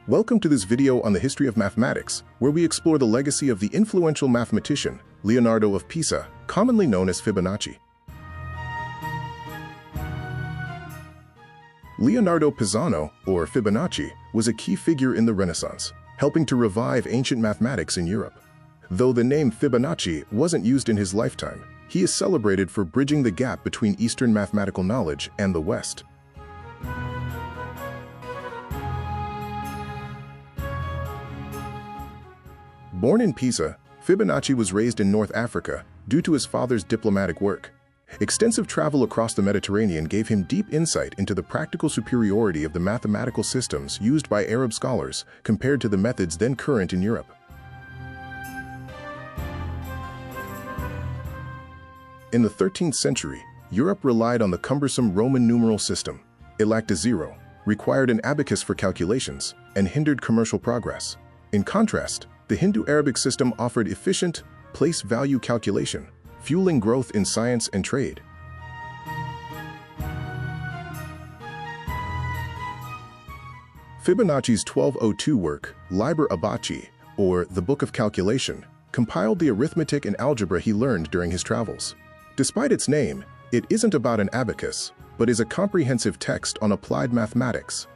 Welcome to this video on the history of mathematics, where we explore the legacy of the influential mathematician, Leonardo of Pisa, commonly known as Fibonacci. Leonardo Pisano, or Fibonacci, was a key figure in the Renaissance, helping to revive ancient mathematics in Europe. Though the name Fibonacci wasn't used in his lifetime, he is celebrated for bridging the gap between Eastern mathematical knowledge and the West. Born in Pisa, Fibonacci was raised in North Africa due to his father's diplomatic work. Extensive travel across the Mediterranean gave him deep insight into the practical superiority of the mathematical systems used by Arab scholars compared to the methods then current in Europe. In the 13th century, Europe relied on the cumbersome Roman numeral system. It lacked a zero, required an abacus for calculations, and hindered commercial progress. In contrast, the Hindu-Arabic system offered efficient, place-value calculation, fueling growth in science and trade. Fibonacci's 1202 work, Liber Abbaci, or the Book of Calculation, compiled the arithmetic and algebra he learned during his travels. Despite its name, it isn't about an abacus, but is a comprehensive text on applied mathematics.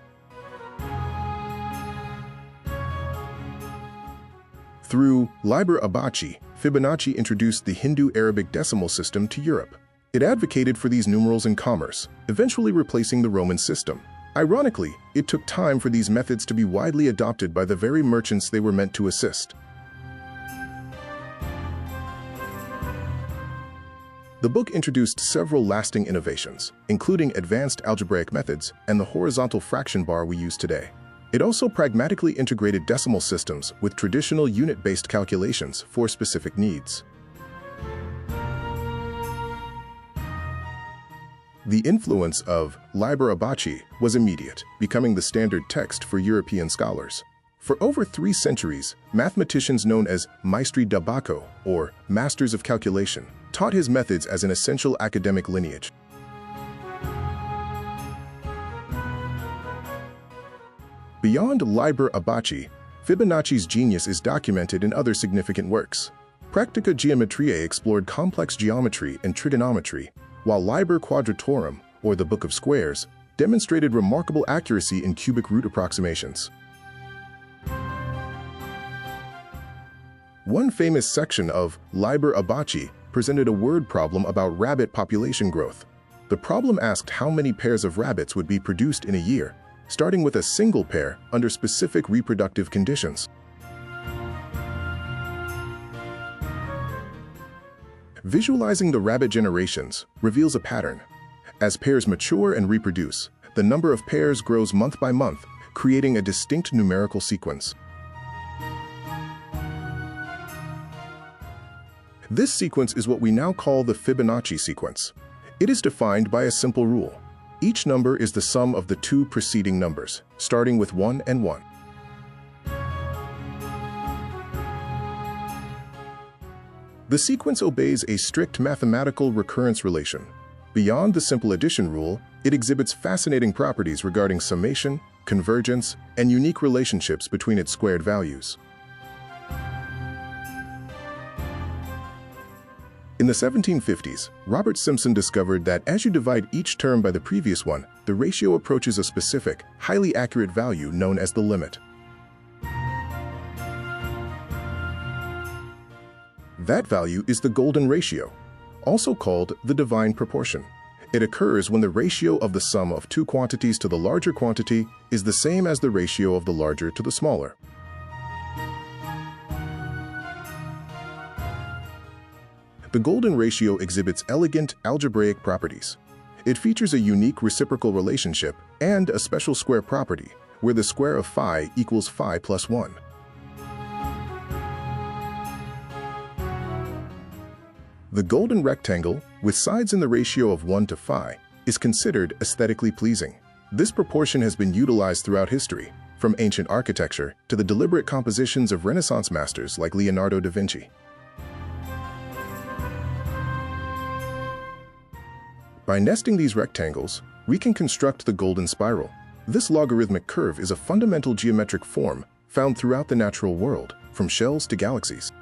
Through Liber Abbaci, Fibonacci introduced the Hindu-Arabic decimal system to Europe. It advocated for these numerals in commerce, eventually replacing the Roman system. Ironically, it took time for these methods to be widely adopted by the very merchants they were meant to assist. The book introduced several lasting innovations, including advanced algebraic methods and the horizontal fraction bar we use today. It also pragmatically integrated decimal systems with traditional unit-based calculations for specific needs. The influence of Liber Abbaci was immediate, becoming the standard text for European scholars. For over 3 centuries, mathematicians known as maestri da Bacco, or masters of calculation, taught his methods as an essential academic lineage. Beyond Liber Abbaci, Fibonacci's genius is documented in other significant works. Practica Geometriae explored complex geometry and trigonometry, while Liber Quadratorum, or the Book of Squares, demonstrated remarkable accuracy in cubic root approximations. One famous section of Liber Abbaci presented a word problem about rabbit population growth. The problem asked how many pairs of rabbits would be produced in a year, starting with a single pair under specific reproductive conditions. Visualizing the rabbit generations reveals a pattern. As pairs mature and reproduce, the number of pairs grows month by month, creating a distinct numerical sequence. This sequence is what we now call the Fibonacci sequence. It is defined by a simple rule. Each number is the sum of the 2 preceding numbers, starting with 1 and 1. The sequence obeys a strict mathematical recurrence relation. Beyond the simple addition rule, it exhibits fascinating properties regarding summation, convergence, and unique relationships between its squared values. In the 1750s, Robert Simpson discovered that as you divide each term by the previous one, the ratio approaches a specific, highly accurate value known as the limit. That value is the golden ratio, also called the divine proportion. It occurs when the ratio of the sum of 2 quantities to the larger quantity is the same as the ratio of the larger to the smaller. The golden ratio exhibits elegant algebraic properties. It features a unique reciprocal relationship and a special square property, where the square of phi equals phi plus 1. The golden rectangle, with sides in the ratio of 1 to phi, is considered aesthetically pleasing. This proportion has been utilized throughout history, from ancient architecture to the deliberate compositions of Renaissance masters like Leonardo da Vinci. By nesting these rectangles, we can construct the golden spiral. This logarithmic curve is a fundamental geometric form found throughout the natural world, from shells to galaxies.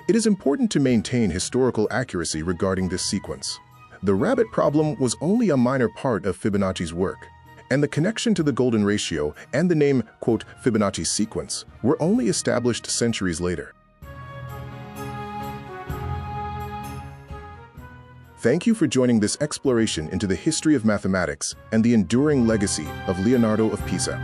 It is important to maintain historical accuracy regarding this sequence. The rabbit problem was only a minor part of Fibonacci's work, and the connection to the golden ratio and the name, quote, Fibonacci sequence were only established centuries later. Thank you for joining this exploration into the history of mathematics and the enduring legacy of Leonardo of Pisa.